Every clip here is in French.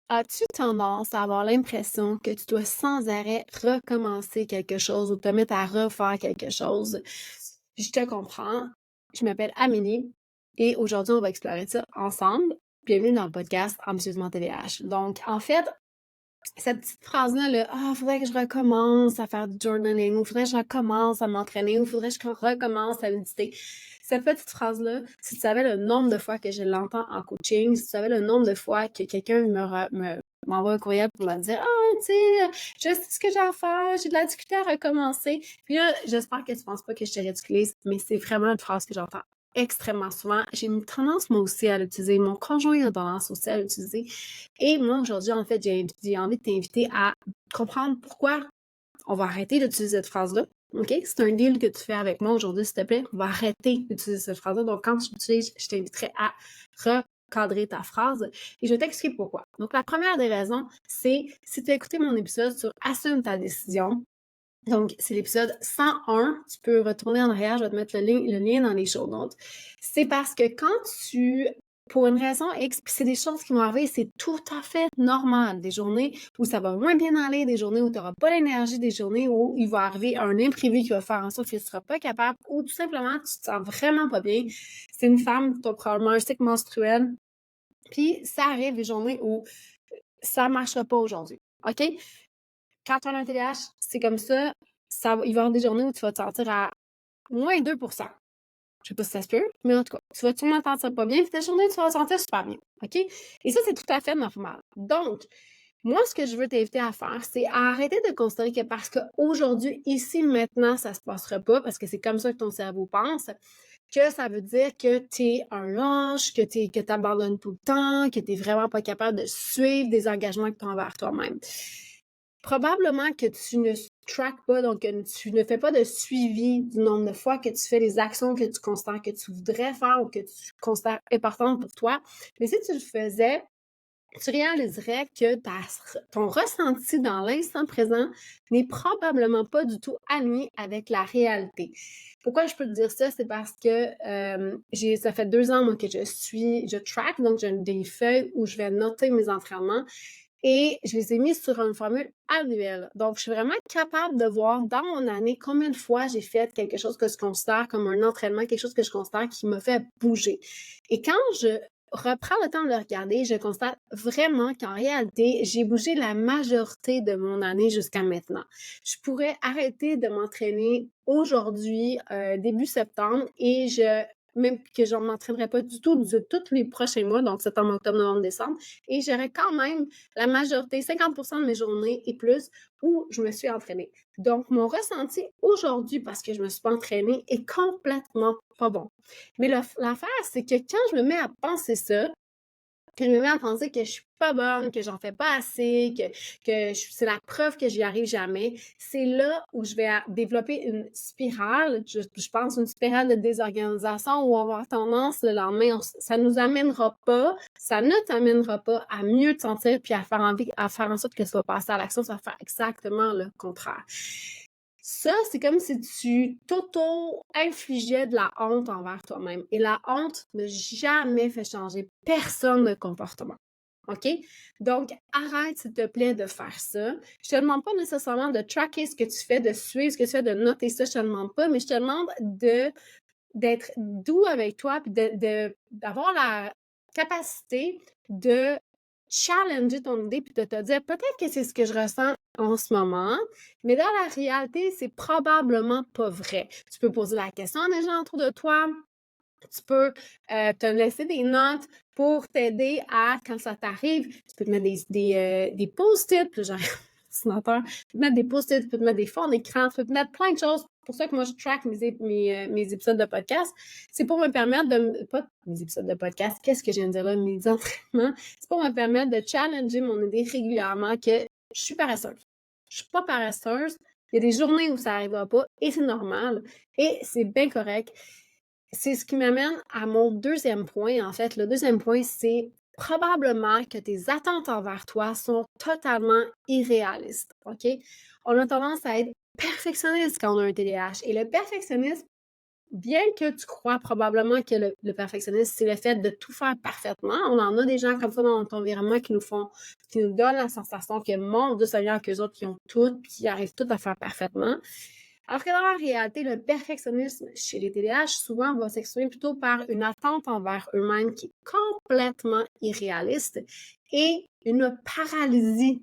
As-tu tendance à avoir l'impression que tu dois sans arrêt recommencer quelque chose ou te mettre à refaire quelque chose? Je te comprends. Je m'appelle Amélie et aujourd'hui, on va explorer ça ensemble. Bienvenue dans le podcast Ambitieusement TDH. Donc, en fait, cette petite phrase-là, faudrait que je recommence à faire du journaling, ou faudrait que je recommence à m'entraîner, ou faudrait que je recommence à méditer. Cette petite phrase-là, si tu savais le nombre de fois que je l'entends en coaching, si tu savais le nombre de fois que quelqu'un m'envoie un courriel pour me dire tu sais, je sais ce que j'ai à faire, j'ai de la difficulté à recommencer. Puis là, j'espère que tu penses pas que je te ridiculise, mais c'est vraiment une phrase que j'entends extrêmement souvent. J'ai une tendance, moi aussi, à l'utiliser. Mon conjoint a tendance aussi à l'utiliser. Et moi, aujourd'hui, en fait, j'ai envie de t'inviter à comprendre pourquoi on va arrêter d'utiliser cette phrase-là. OK? C'est un deal que tu fais avec moi aujourd'hui, s'il te plaît. On va arrêter d'utiliser cette phrase-là. Donc, quand tu l'utilises, je t'inviterai à recadrer ta phrase et je vais t'expliquer pourquoi. Donc, la première des raisons, c'est si tu as écouté mon épisode sur Assume ta décision. Donc, c'est l'épisode 101. Tu peux retourner en arrière, je vais te mettre le lien dans les show notes. C'est parce que quand pour une raison X, puis c'est des choses qui vont arriver, c'est tout à fait normal. Des journées où ça va moins bien aller, des journées où tu n'auras pas l'énergie, des journées où il va arriver un imprévu qui va faire en sorte que tu ne seras pas capable ou tout simplement tu te sens vraiment pas bien. C'est une femme, tu as probablement un cycle menstruel, puis ça arrive des journées où ça ne marchera pas aujourd'hui. OK? Quand tu as un TDAH, c'est comme ça, il va y avoir des journées où tu vas te sentir à moins 2%. Je sais pas si ça se peut, mais en tout cas, tu vas sûrement te sentir pas bien, puis ta journée, tu vas te sentir super bien. OK? Et ça, c'est tout à fait normal. Donc, moi, ce que je veux t'inviter à faire, c'est à arrêter de considérer que parce qu'aujourd'hui, ici, maintenant, ça se passera pas, parce que c'est comme ça que ton cerveau pense, que ça veut dire que tu es un lâche, que tu abandonnes tout le temps, que tu n'es vraiment pas capable de suivre des engagements que tu as envers toi-même. Probablement que tu ne track pas, donc que tu ne fais pas de suivi du nombre de fois que tu fais les actions que tu considères que tu voudrais faire ou que tu considères importantes pour toi. Mais si tu le faisais, tu réaliserais que ton ressenti dans l'instant présent n'est probablement pas du tout aligné avec la réalité. Pourquoi je peux te dire ça? C'est parce que ça fait 2 ans moi, que je track, donc j'ai des feuilles où je vais noter mes entraînements et je les ai mis sur une formule annuelle. Donc, je suis vraiment capable de voir dans mon année combien de fois j'ai fait quelque chose que je considère comme un entraînement, quelque chose que je considère qui m'a fait bouger. Et quand je reprends le temps de le regarder, je constate vraiment qu'en réalité, j'ai bougé la majorité de mon année jusqu'à maintenant. Je pourrais arrêter de m'entraîner aujourd'hui, début septembre, et même que je ne m'entraînerai pas du tout de tous les prochains mois, donc septembre, octobre, novembre, décembre, et j'aurais quand même la majorité, 50% de mes journées et plus, où je me suis entraînée. Donc, mon ressenti aujourd'hui, parce que je me suis pas entraînée, est complètement pas bon. Mais l'affaire, c'est que quand je me mets à penser ça, que je me mets à penser que je suis pas bonne, que j'en fais pas assez, c'est la preuve que j'y arrive jamais, c'est là où je vais développer une spirale, je pense une spirale de désorganisation où on va avoir tendance le lendemain, ça ne t'amènera pas à mieux te sentir puis à faire en sorte que ça va passer à l'action, ça va faire exactement le contraire. Ça, c'est comme si tu t'auto-infligeais de la honte envers toi-même. Et la honte n'a jamais fait changer personne de comportement. OK? Donc, arrête, s'il te plaît, de faire ça. Je te demande pas nécessairement de tracker ce que tu fais, de suivre ce que tu fais, de noter ça, je te demande pas, mais je te demande d'être doux avec toi, puis d'avoir la capacité de challenger ton idée, puis de te dire peut-être que c'est ce que je ressens en ce moment, mais dans la réalité, c'est probablement pas vrai. Tu peux poser la question à des gens autour de toi, tu peux te laisser des notes pour t'aider à, quand ça t'arrive, tu peux te mettre des post-it, puis genre, ordinateur, tu peux te mettre des post-it, tu peux te mettre des fonds d'écran, tu peux te mettre plein de choses. C'est pour ça que moi, je track mes épisodes de podcast. C'est pour me permettre pas mes épisodes de podcast, qu'est-ce que je viens de dire là, mes entraînements. C'est pour me permettre de challenger mon idée régulièrement que je suis paresseuse. Je suis pas paresseuse. Il y a des journées où ça n'arrivera pas et c'est normal et c'est bien correct. C'est ce qui m'amène à mon deuxième point. En fait, le deuxième point, c'est probablement que tes attentes envers toi sont totalement irréalistes. OK? On a tendance à être perfectionniste quand on a un TDAH. Et le perfectionnisme, bien que tu crois probablement que le perfectionnisme, c'est le fait de tout faire parfaitement, on en a des gens comme ça dans notre environnement qui nous donnent la sensation que mon Dieu Seigneur, qu'eux autres, qui ont tout, puis qui arrivent tout à faire parfaitement. Alors que dans la réalité, le perfectionnisme chez les TDAH, souvent, va s'exprimer plutôt par une attente envers eux-mêmes qui est complètement irréaliste et une paralysie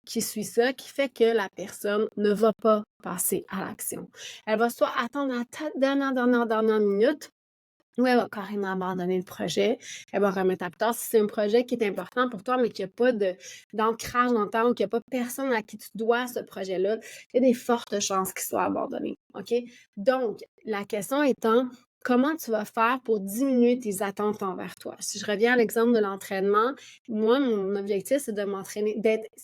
qui suit ça, qui fait que la personne ne va pas passer à l'action. Elle va soit attendre à la dernière minute, ou elle va carrément abandonner le projet. Elle va remettre à plus tard. Si c'est un projet qui est important pour toi, mais qu'il n'y a pas d'ancrage dans le temps ou qu'il n'y a pas personne à qui tu dois ce projet-là, il y a des fortes chances qu'il soit abandonné. OK? Donc, la question étant, comment tu vas faire pour diminuer tes attentes envers toi? Si je reviens à l'exemple de l'entraînement, moi, mon objectif, c'est de m'entraîner,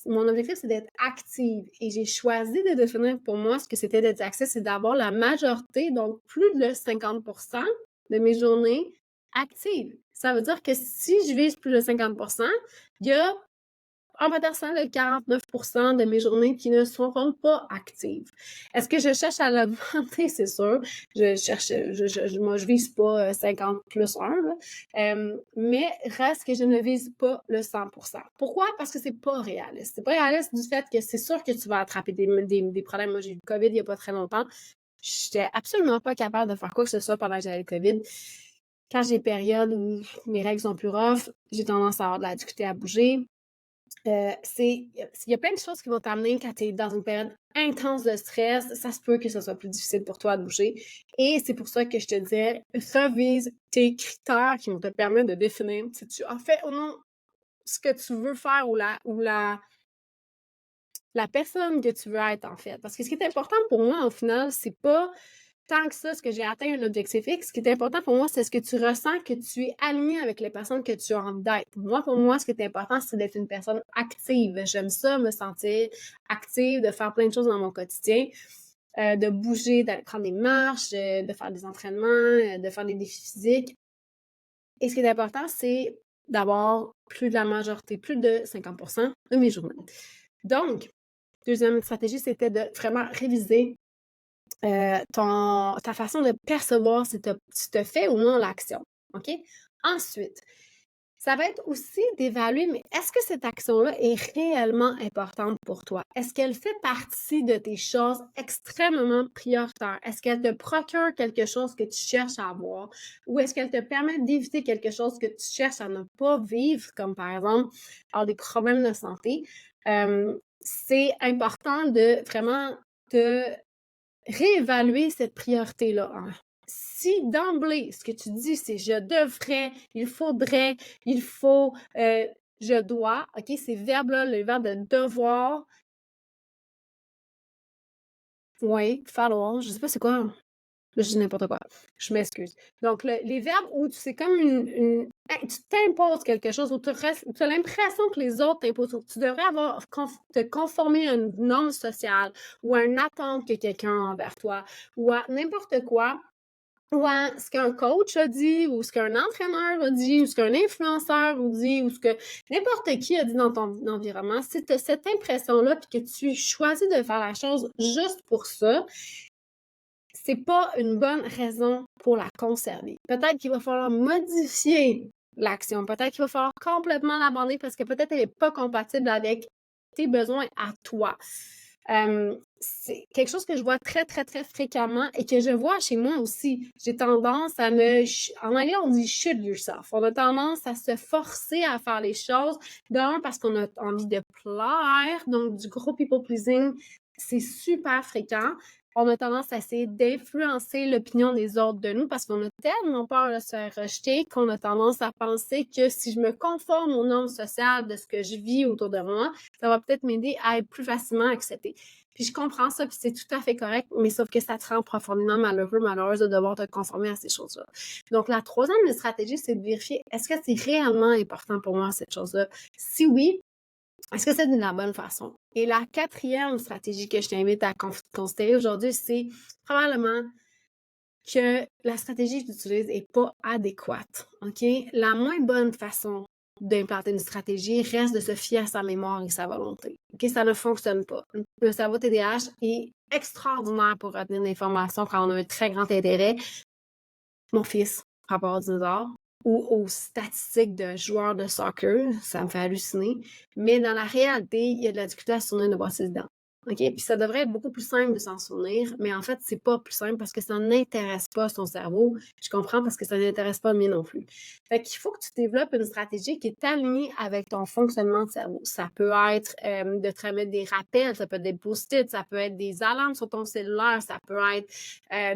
mon objectif, c'est d'être active. Et j'ai choisi de définir pour moi ce que c'était d'être active, c'est d'avoir la majorité, donc plus de 50% de mes journées actives. Ça veut dire que si je vise plus de 50%, il y a en potentiel de 49% de mes journées qui ne seront pas actives. Est-ce que je cherche à l'augmenter? C'est sûr. Moi, je vise pas 50 plus 1, mais reste que je ne vise pas le 100%. Pourquoi? Parce que c'est pas réaliste. C'est pas réaliste du fait que c'est sûr que tu vas attraper des problèmes. Moi, j'ai eu le COVID il y a pas très longtemps. J'étais absolument pas capable de faire quoi que ce soit pendant que j'avais le COVID. Quand j'ai des périodes où mes règles sont plus rough, j'ai tendance à avoir de la difficulté à bouger. Il y a plein de choses qui vont t'amener quand tu es dans une période intense de stress. Ça se peut que ce soit plus difficile pour toi de bouger. Et c'est pour ça que je te dis, revise tes critères qui vont te permettre de définir si tu as fait ou non ce que tu veux faire ou la personne que tu veux être, en fait. Parce que ce qui est important pour moi, au final, c'est pas tant que ça, ce que j'ai atteint un objectif X. Ce qui est important pour moi, c'est ce que tu ressens, que tu es aligné avec les personnes que tu as envie d'être. Moi, pour moi, ce qui est important, c'est d'être une personne active. J'aime ça, me sentir active, de faire plein de choses dans mon quotidien, de bouger, d'aller prendre des marches, de faire des entraînements, de faire des défis physiques. Et ce qui est important, c'est d'avoir plus de la majorité, plus de 50% de mes journées. Donc, deuxième stratégie, c'était de vraiment réviser ta façon de percevoir si tu as fait ou non l'action. OK? Ensuite, ça va être aussi d'évaluer, mais est-ce que cette action-là est réellement importante pour toi? Est-ce qu'elle fait partie de tes choses extrêmement prioritaires? Est-ce qu'elle te procure quelque chose que tu cherches à avoir? Ou est-ce qu'elle te permet d'éviter quelque chose que tu cherches à ne pas vivre, comme par exemple avoir des problèmes de santé? C'est important de vraiment te réévaluer cette priorité-là. Si d'emblée, ce que tu dis, c'est je devrais, il faudrait, il faut, je dois, OK, ces verbes-là, le verbe de devoir, oui, falloir, je sais pas c'est quoi. Là, je dis n'importe quoi. Je m'excuse. Donc, les verbes où c'est comme tu t'imposes quelque chose, où tu as l'impression que les autres t'imposent. Tu devrais te conformer à une norme sociale ou à une attente que quelqu'un a envers toi ou à n'importe quoi. Ou à ce qu'un coach a dit, ou ce qu'un entraîneur a dit, ou ce qu'un influenceur a dit, ou ce que n'importe qui a dit dans ton environnement. Si tu as cette impression-là, puis que tu choisis de faire la chose juste pour ça, c'est pas une bonne raison pour la conserver. Peut-être qu'il va falloir modifier l'action. Peut-être qu'il va falloir complètement l'abandonner parce que peut-être elle n'est pas compatible avec tes besoins à toi. C'est quelque chose que je vois très, très, très fréquemment et que je vois chez moi aussi. J'ai tendance à en anglais, on dit should yourself. On a tendance à se forcer à faire les choses. D'un, parce qu'on a envie de plaire, donc du gros people pleasing, c'est super fréquent. On a tendance à essayer d'influencer l'opinion des autres de nous parce qu'on a tellement peur de se faire rejeter qu'on a tendance à penser que si je me conforme aux normes sociales de ce que je vis autour de moi, ça va peut-être m'aider à être plus facilement acceptée. Puis je comprends ça, puis c'est tout à fait correct, mais sauf que ça te rend profondément malheureux, malheureuse de devoir te conformer à ces choses-là. Donc, la troisième stratégie, c'est de vérifier, est-ce que c'est réellement important pour moi, cette chose-là? Si oui, est-ce que c'est de la bonne façon? Et la quatrième stratégie que je t'invite à considérer aujourd'hui, c'est probablement que la stratégie que tu utilises n'est pas adéquate. OK? La moins bonne façon d'implanter une stratégie reste de se fier à sa mémoire et sa volonté. OK? Ça ne fonctionne pas. Le cerveau TDAH est extraordinaire pour retenir l'information quand on a un très grand intérêt. Mon fils, rapport au dinosaure, ou aux statistiques de joueurs de soccer, ça me fait halluciner. Mais dans la réalité, il y a de la difficulté à se souvenir de voir ses dents. OK? Puis ça devrait être beaucoup plus simple de s'en souvenir, mais en fait, c'est pas plus simple parce que ça n'intéresse pas son cerveau. Je comprends parce que ça n'intéresse pas le mien non plus. Fait qu'il faut que tu développes une stratégie qui est alignée avec ton fonctionnement de cerveau. Ça peut être de te remettre des rappels, ça peut être des post-it, ça peut être des alarmes sur ton cellulaire, ça peut être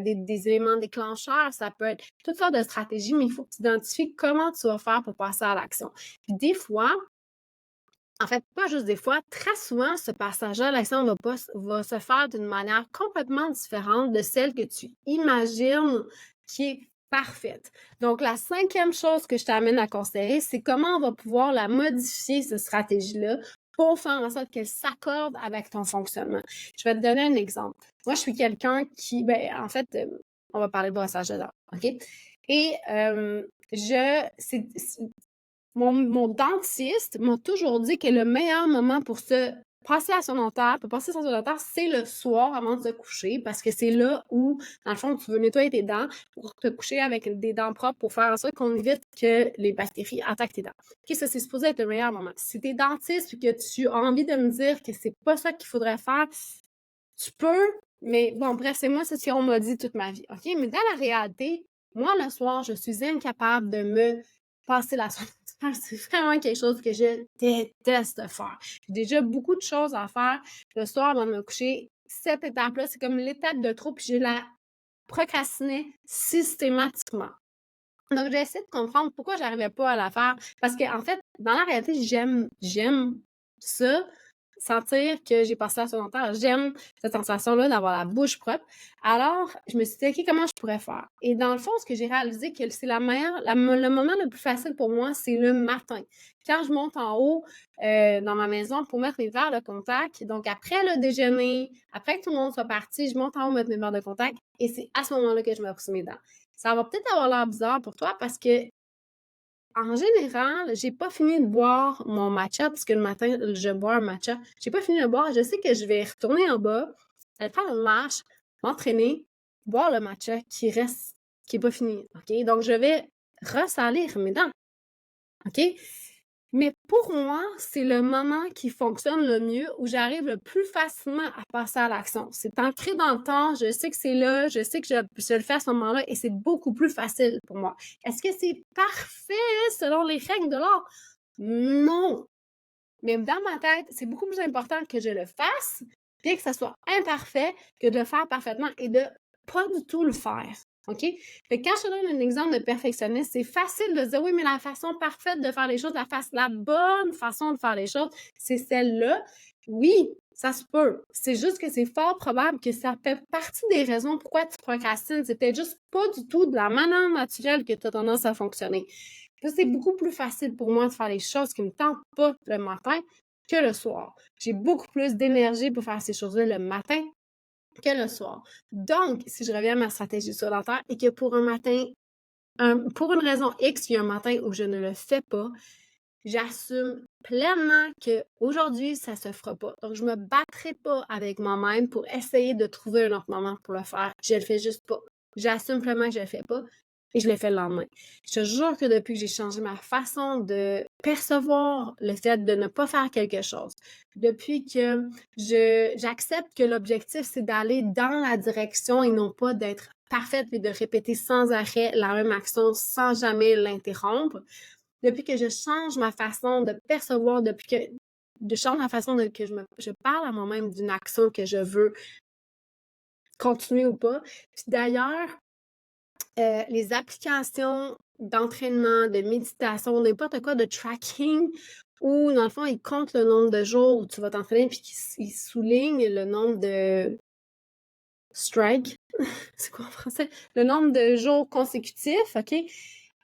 des éléments déclencheurs, ça peut être toutes sortes de stratégies, mais il faut que tu identifies comment tu vas faire pour passer à l'action. Puis des fois, en fait, pas juste des fois, très souvent, ce passage-là à l'action va se faire d'une manière complètement différente de celle que tu imagines qui est parfaite. Donc, la 5e chose que je t'amène à considérer, c'est comment on va pouvoir la modifier, cette stratégie-là, pour faire en sorte qu'elle s'accorde avec ton fonctionnement. Je vais te donner un exemple. Moi, je suis quelqu'un qui, en fait, on va parler de brossage de dents, OK? Et mon dentiste m'a toujours dit que le meilleur moment pour se passer à son dentaire, c'est le soir avant de se coucher, parce que c'est là où, dans le fond, tu veux nettoyer tes dents pour te coucher avec des dents propres pour faire en sorte qu'on évite que les bactéries attaquent tes dents. OK, ça, c'est supposé être le meilleur moment. Si t'es dentiste et que tu as envie de me dire que c'est pas ça qu'il faudrait faire, tu peux, mais bon, bref, c'est moi, c'est ce qu'on m'a dit toute ma vie. OK? Mais dans la réalité, moi, le soir, je suis incapable de me passer la soirée. C'est vraiment quelque chose que je déteste faire. J'ai déjà beaucoup de choses à faire le soir avant de me coucher. Cette étape-là, c'est comme l'étape de trop, puis je la procrastinais systématiquement. Donc, j'ai essayé de comprendre pourquoi j'arrivais pas à la faire. Parce qu'en fait, dans la réalité, j'aime ça, sentir que j'ai passé la soirée longtemps. J'aime cette sensation-là d'avoir la bouche propre. Alors, je me suis dit, OK, comment je pourrais faire? Et dans le fond, ce que j'ai réalisé, que c'est le moment le plus facile pour moi, c'est le matin. Quand je monte en haut dans ma maison pour mettre mes verres de contact, donc après le déjeuner, après que tout le monde soit parti, je monte en haut mettre mes verres de contact et c'est à ce moment-là que je me brosse mes dents. Ça va peut-être avoir l'air bizarre pour toi parce que, en général, j'ai pas fini de boire mon matcha parce que le matin, je bois un matcha. J'ai pas fini de boire. Je sais que je vais retourner en bas, aller faire une marche, m'entraîner, boire le matcha qui reste, qui est pas fini. OK? Donc, je vais ressalir mes dents. OK? Mais pour moi, c'est le moment qui fonctionne le mieux, où j'arrive le plus facilement à passer à l'action. C'est ancré dans le temps, je sais que c'est là, je sais que je le fais à ce moment-là et c'est beaucoup plus facile pour moi. Est-ce que c'est parfait selon les règles de l'art? Non! Mais dans ma tête, c'est beaucoup plus important que je le fasse, bien que ça soit imparfait, que de le faire parfaitement et de pas du tout le faire. OK? Fait que quand je te donne un exemple de perfectionniste, c'est facile de dire oui, mais la façon parfaite de faire les choses, la bonne façon de faire les choses, c'est celle-là. Oui, ça se peut. C'est juste que c'est fort probable que ça fait partie des raisons pourquoi tu procrastines. C'est peut-être juste pas du tout de la manière naturelle que tu as tendance à fonctionner. Là, c'est beaucoup plus facile pour moi de faire les choses qui ne me tentent pas le matin que le soir. J'ai beaucoup plus d'énergie pour faire ces choses-là le matin que le soir. Donc, si je reviens à ma stratégie sédentaire et que pour un matin, pour une raison X, il y a un matin où je ne le fais pas, j'assume pleinement qu'aujourd'hui, ça se fera pas. Donc, je me battrai pas avec moi-même pour essayer de trouver un autre moment pour le faire. Je le fais juste pas. J'assume pleinement que je le fais pas et je le fais le lendemain. Je te jure que depuis que j'ai changé ma façon de percevoir le fait de ne pas faire quelque chose, depuis que j'accepte que l'objectif, c'est d'aller dans la direction et non pas d'être parfaite et de répéter sans arrêt la même action sans jamais l'interrompre, depuis que je change ma façon de percevoir, depuis que je change la façon que je parle à moi-même d'une action que je veux continuer ou pas. Puis d'ailleurs, les applications d'entraînement, de méditation, n'importe quoi, de tracking, où dans le fond, ils comptent le nombre de jours où tu vas t'entraîner, puis ils soulignent le nombre de strike, c'est quoi en français? Le nombre de jours consécutifs, OK?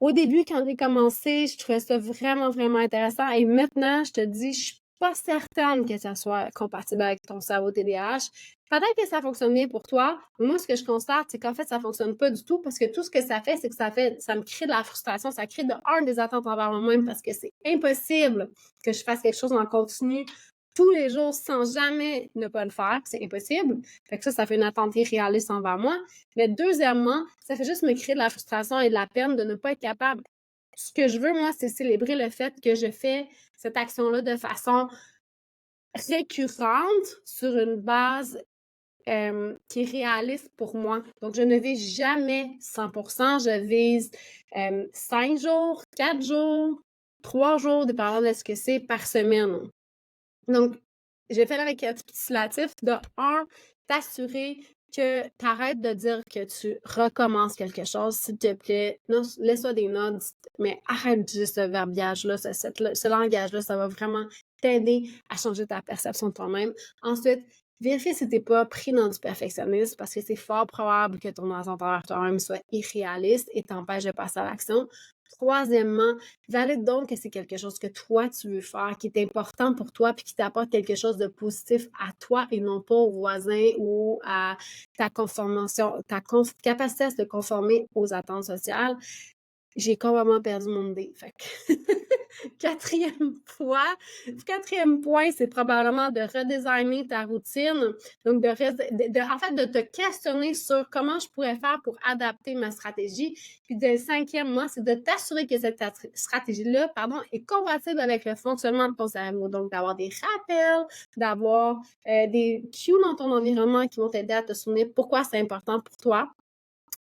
Au début, quand j'ai commencé, je trouvais ça vraiment, vraiment intéressant. Et maintenant, je te dis, je suis pas certaine que ça soit compatible avec ton cerveau TDAH. Peut-être que ça fonctionne bien pour toi. Mais moi, ce que je constate, c'est qu'en fait, ça fonctionne pas du tout parce que tout ce que ça fait, c'est que ça me crée de la frustration. Ça crée des attentes envers moi-même parce que c'est impossible que je fasse quelque chose en continu tous les jours sans jamais ne pas le faire, c'est impossible. Fait que ça fait une attente irréaliste envers moi. Mais deuxièmement, ça fait juste me créer de la frustration et de la peine de ne pas être capable. Ce que je veux, moi, c'est célébrer le fait que je fais cette action-là de façon récurrente sur une base qui est réaliste pour moi. Donc, je ne vise jamais 100%, je vise 5 jours, 4 jours, 3 jours, dépendant de ce que c'est par semaine. Donc, j'ai fait récapitulatif de 1, t'assurer que tu arrêtes de dire que tu recommences quelque chose, s'il te plaît. Non, laisse-toi des notes, mais arrête d'utiliser ce verbiage-là, ce langage-là, ça va vraiment t'aider à changer ta perception de toi-même. Ensuite, vérifie si t'es pas pris dans du perfectionnisme parce que c'est fort probable que ton attente envers toi-même soit irréaliste et t'empêche de passer à l'action. Troisièmement, valide donc que c'est quelque chose que toi, tu veux faire, qui est important pour toi, puis qui t'apporte quelque chose de positif à toi et non pas au voisin ou à ta conformation, capacité à se conformer aux attentes sociales. J'ai complètement perdu mon idée. Fait que quatrième point, c'est probablement de redesigner ta routine. Donc, en fait, de te questionner sur comment je pourrais faire pour adapter ma stratégie. Puis, cinquièmement, c'est de t'assurer que cette stratégie-là, est compatible avec le fonctionnement de ton cerveau. Donc, d'avoir des rappels, d'avoir des cues dans ton environnement qui vont t'aider à te souvenir pourquoi c'est important pour toi.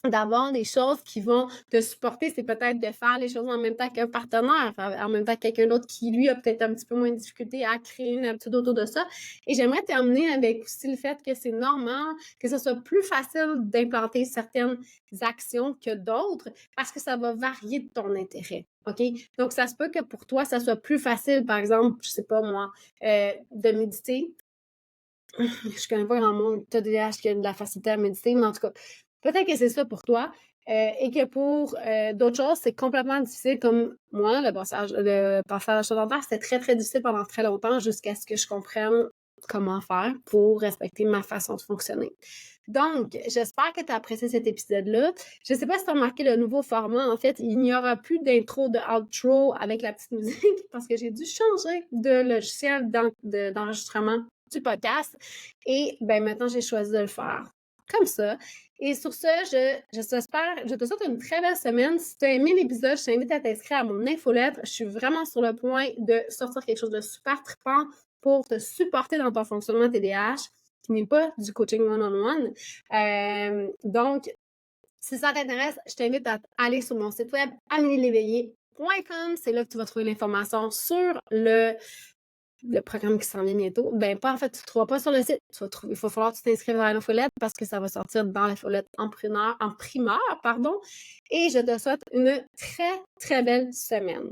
D'avoir des choses qui vont te supporter, c'est peut-être de faire les choses en même temps qu'un partenaire, en même temps que quelqu'un d'autre qui, lui, a peut-être un petit peu moins de difficulté à créer une habitude autour de ça. Et j'aimerais terminer avec aussi le fait que c'est normal que ce soit plus facile d'implanter certaines actions que d'autres parce que ça va varier de ton intérêt. OK? Donc, ça se peut que pour toi, ça soit plus facile, par exemple, je sais pas moi, de méditer. Je connais pas grand monde TDAH qui a de la facilité à méditer, mais en tout cas, peut-être que c'est ça pour toi. Et que pour d'autres choses, c'est complètement difficile, comme moi, le passage sédentaire, c'était très, très difficile pendant très longtemps jusqu'à ce que je comprenne comment faire pour respecter ma façon de fonctionner. Donc, j'espère que tu as apprécié cet épisode-là. Je ne sais pas si tu as remarqué le nouveau format. En fait, il n'y aura plus d'intro, de outro avec la petite musique parce que j'ai dû changer de logiciel d'enregistrement du podcast. Et ben maintenant, j'ai choisi de le faire comme ça. Et sur ce, je te souhaite une très belle semaine. Si tu as aimé l'épisode, je t'invite à t'inscrire à mon infolettre. Je suis vraiment sur le point de sortir quelque chose de super trippant pour te supporter dans ton fonctionnement TDAH, qui n'est pas du coaching one-on-one. Donc, si ça t'intéresse, je t'invite à aller sur mon site web amélieléveillé.com. C'est là que tu vas trouver l'information sur le programme qui s'en vient bientôt. Ben, pas en fait, tu ne trouveras pas sur le site. Il va falloir que tu t'inscrives à l'infolette parce que ça va sortir dans l'infolette en primeur, pardon. Et je te souhaite une très, très belle semaine.